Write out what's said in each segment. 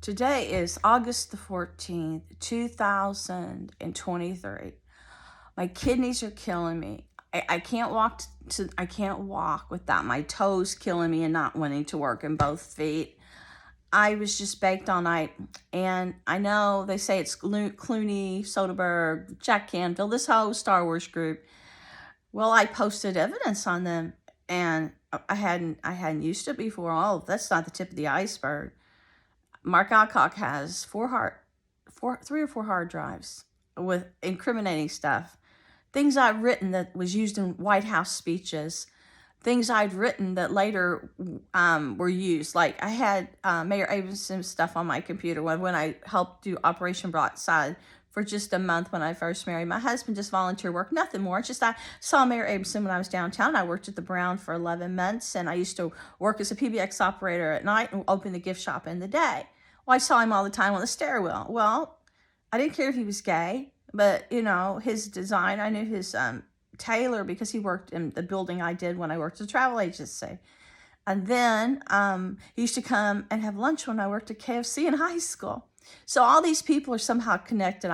Today is August the 14th, 2023. My kidneys are killing me. I can't walk without my toes killing me and not wanting to work in both feet. I was just baked all night, and I know they say it's Clooney, Soderbergh, Jack Canfield, this whole Star Wars group. Well, I posted evidence on them, and I hadn't used it before. Oh, that's not the tip of the iceberg. Mark Alcock has three or four hard drives with incriminating stuff. Things I've written that was used in White House speeches. Things I'd written that later were used. Like I had Mayor Abramson's stuff on my computer when I helped do Operation Broadside for just a month when I first married. My husband just volunteer work, nothing more. It's just I saw Mayor Abramson when I was downtown. I worked at the Brown for 11 months, and I used to work as a PBX operator at night and open the gift shop in the day. Well, I saw him all the time on the stairwell. Well, I didn't care if he was gay, but, his design, I knew his tailor because he worked in the building I did when I worked at a travel agency. And then he used to come and have lunch when I worked at KFC in high school. So all these people are somehow connected.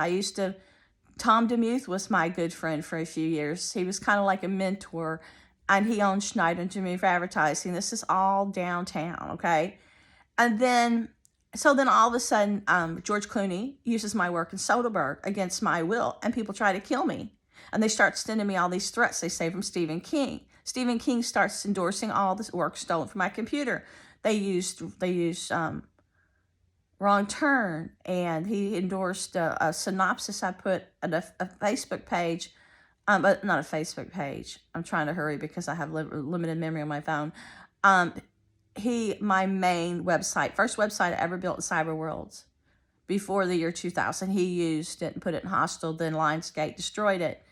Tom DeMuth was my good friend for a few years. He was kind of like a mentor, and he owned Schneider and DeMuth Advertising. This is all downtown, okay? And then all of a sudden, George Clooney uses my work in Soderbergh against my will, and people try to kill me. And they start sending me all these threats they say from Stephen King. Stephen King starts endorsing all this work stolen from my computer. They used Wrong Turn, and he endorsed a synopsis I put at a Facebook page, but not a Facebook page. I'm trying to hurry because I have limited memory on my phone. My main website, first website I ever built in Cyberworlds before the year 2000, he used it and put it in Hostile, then Lionsgate destroyed it.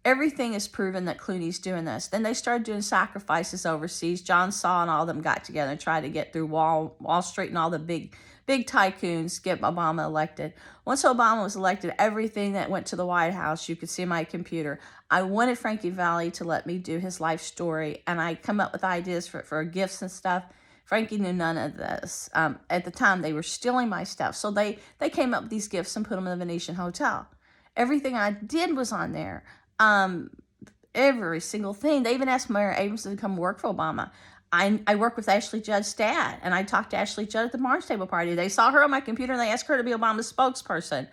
Everything is proven that Clooney's doing this. Then they started doing sacrifices overseas. John Saw and all of them got together and tried to get through Wall Street and all the big tycoons, get Obama elected. Once Obama was elected, everything that went to the White House, you could see on my computer. I wanted Frankie Valli to let me do his life story, and I come up with ideas for gifts and stuff. Frankie knew none of this. At the time, they were stealing my stuff. So they came up with these gifts and put them in the Venetian Hotel. Everything I did was on there. Every single thing. They even asked Mayor Abramson to come work for Obama. I work with Ashley Judd's dad, and I talked to Ashley Judd at the Mars Table party. They saw her on my computer, and they asked her to be Obama's spokesperson.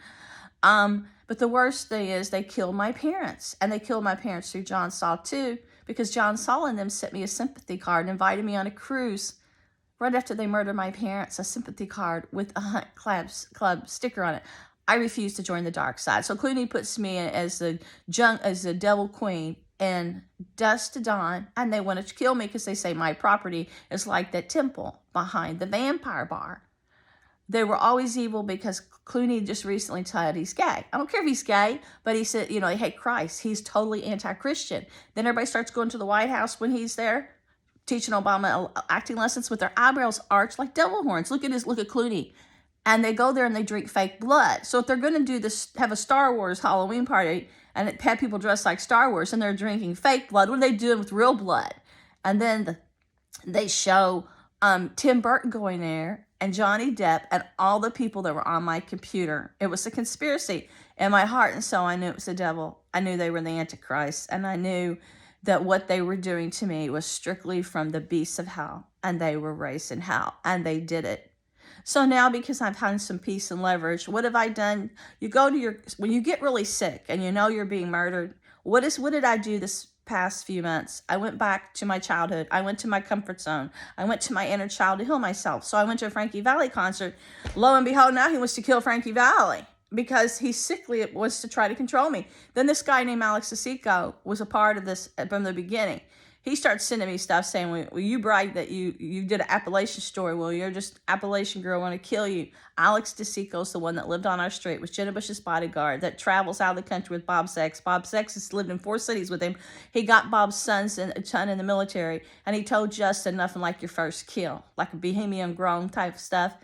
But the worst thing is they killed my parents, and they killed my parents through John Saw too, because John Saw and them sent me a sympathy card and invited me on a cruise right after they murdered my parents, a sympathy card with a Hunt Club sticker on it. I refused to join the dark side. So Clooney puts me in as the devil queen in Dusk to Dawn, and they wanted to kill me because they say my property is like that temple behind the vampire bar. They were always evil because Clooney just recently said he's gay. I don't care if he's gay, but he said, they hate Christ. He's totally anti-Christian. Then everybody starts going to the White House when he's there, teaching Obama acting lessons with their eyebrows arched like devil horns. Look at Clooney. And they go there and they drink fake blood. So if they're going to do this, have a Star Wars Halloween party and have people dressed like Star Wars and they're drinking fake blood, what are they doing with real blood? And then they show Tim Burton going there and Johnny Depp and all the people that were on my computer. It was a conspiracy in my heart, and so I knew it was the devil. I knew they were the Antichrist, and I knew that what they were doing to me was strictly from the beasts of hell, and they were raised in hell, and they did it. So now, because I've had some peace and leverage, what have I done? You go to when you get really sick and you know you're being murdered, what did I do this past few months? I went back to my childhood. I went to my comfort zone. I went to my inner child to heal myself. So I went to a Frankie Valli concert. Lo and behold, now he wants to kill Frankie Valli because he's sickly. It wants to try to control me. Then this guy named Alex DeSico was a part of this from the beginning. He starts sending me stuff saying, well, you brag that you did an Appalachian story. Well, you're just Appalachian girl, want to kill you. Alex DeSico's the one that lived on our street, was Jenna Bush's bodyguard, that travels out of the country with Bob Sex. Bob Sex has lived in 4 cities with him. He got Bob's son in the military, and he told Justin nothing like your first kill, like a Bohemian Grove type of stuff.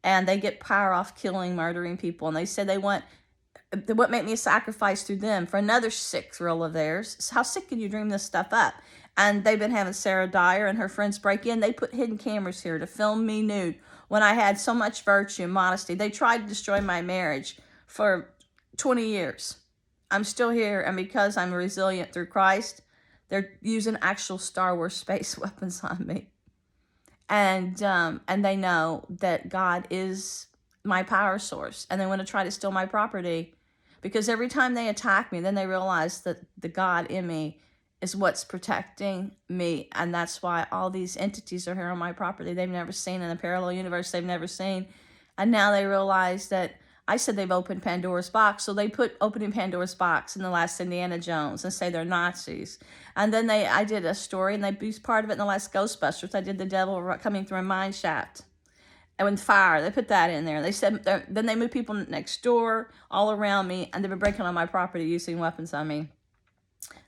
And they get power off killing, murdering people. And they said they want make me a sacrifice through them for another sick thrill of theirs. So how sick can you dream this stuff up? And they've been having Sarah Dyer and her friends break in. They put hidden cameras here to film me nude when I had so much virtue and modesty. They tried to destroy my marriage for 20 years. I'm still here, and because I'm resilient through Christ, they're using actual Star Wars space weapons on me. And they know that God is my power source, and they want to try to steal my property, because every time they attack me, then they realize that the God in me is what's protecting me, and that's why all these entities are here on my property they've never seen, in a parallel universe they've never seen. And now they realize that I said they've opened Pandora's box, so they put opening Pandora's box in the last Indiana Jones and say they're Nazis. And then I did a story, and they used part of it in the last Ghostbusters. I did the devil coming through a mine shaft. And with fire, they put that in there. They said, then they moved people next door, all around me, and they've been breaking on my property using weapons on me.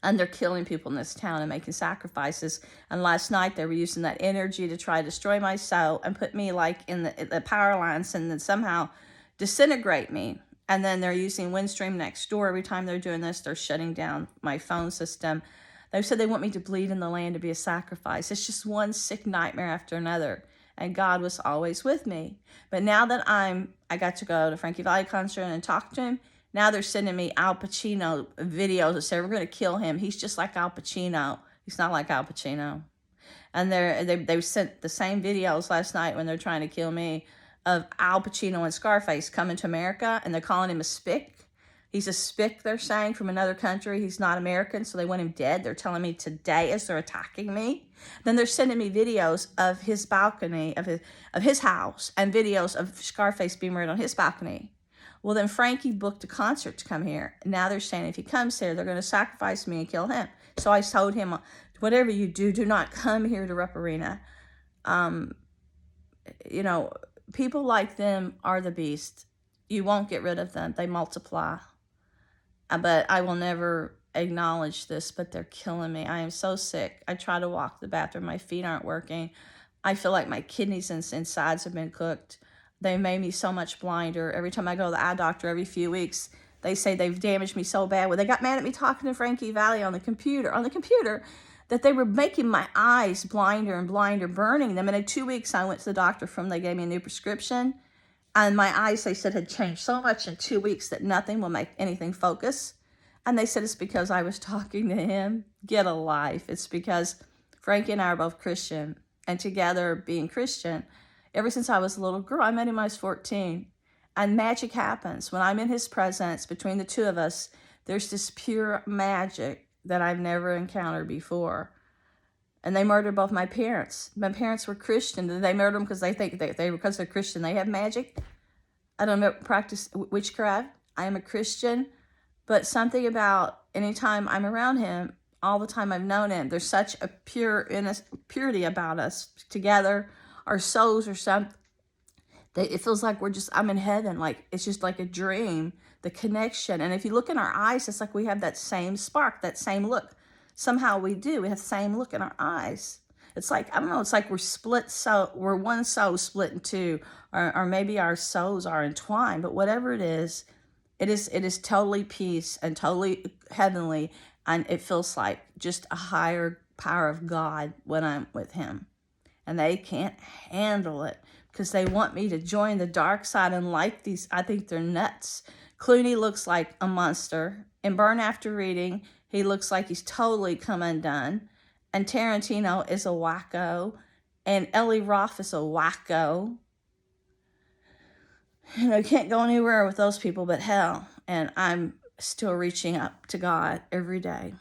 And they're killing people in this town and making sacrifices. And last night they were using that energy to try to destroy my soul and put me like in the power lines, and then somehow disintegrate me. And then they're using Windstream next door. Every time they're doing this, they're shutting down my phone system. They've said they want me to bleed in the land to be a sacrifice. It's just one sick nightmare after another. And God was always with me. But now that I got to go to Frankie Valli concert and talk to him, now they're sending me Al Pacino videos that say, we're going to kill him. He's just like Al Pacino. He's not like Al Pacino. And they sent the same videos last night when they're trying to kill me of Al Pacino and Scarface coming to America, and they're calling him a spick. He's a spick, they're saying, from another country. He's not American, so they want him dead. They're telling me today as they're attacking me. Then they're sending me videos of his balcony, of his house, and videos of Scarface being murdered on his balcony. Well, then Frankie booked a concert to come here. Now they're saying if he comes here, they're going to sacrifice me and kill him. So I told him, whatever you do, do not come here to Rupp Arena. People like them are the beast. You won't get rid of them. They multiply. But I will never acknowledge this, but they're killing me. I am so sick. I try to walk the bathroom. My feet aren't working. I feel like my kidneys and insides have been cooked. They made me so much blinder. Every time I go to the eye doctor every few weeks, they say they've damaged me so bad. Well, they got mad at me talking to Frankie Valli on the computer, that they were making my eyes blinder and blinder, burning them. And in 2 weeks, I went to the doctor they gave me a new prescription. And my eyes, they said, had changed so much in 2 weeks that nothing will make anything focus. And they said it's because I was talking to him. Get a life. It's because Frankie and I are both Christian. And together, being Christian, ever since I was a little girl, I met him when I was 14. And magic happens. When I'm in his presence, between the two of us, there's this pure magic that I've never encountered before. And they murdered both my parents. My parents were Christian. They murdered them because they think because they're Christian, they have magic. I don't practice witchcraft. I am a Christian. But something about anytime I'm around him, all the time I've known him, there's such a purity about us together. Our souls are something. It feels like I'm in heaven. Like it's just like a dream, the connection. And if you look in our eyes, it's like we have that same spark, that same look. Somehow we do. We have the same look in our eyes. It's like, I don't know, it's like we're one soul split in two, or maybe our souls are entwined, but whatever it is totally peace and totally heavenly, and it feels like just a higher power of God when I'm with him. And they can't handle it because they want me to join the dark side and like these. I think they're nuts. Clooney looks like a monster. In Burn After Reading, he looks like he's totally come undone. And Tarantino is a wacko. And Eli Roth is a wacko. I can't go anywhere with those people but hell. And I'm still reaching up to God every day.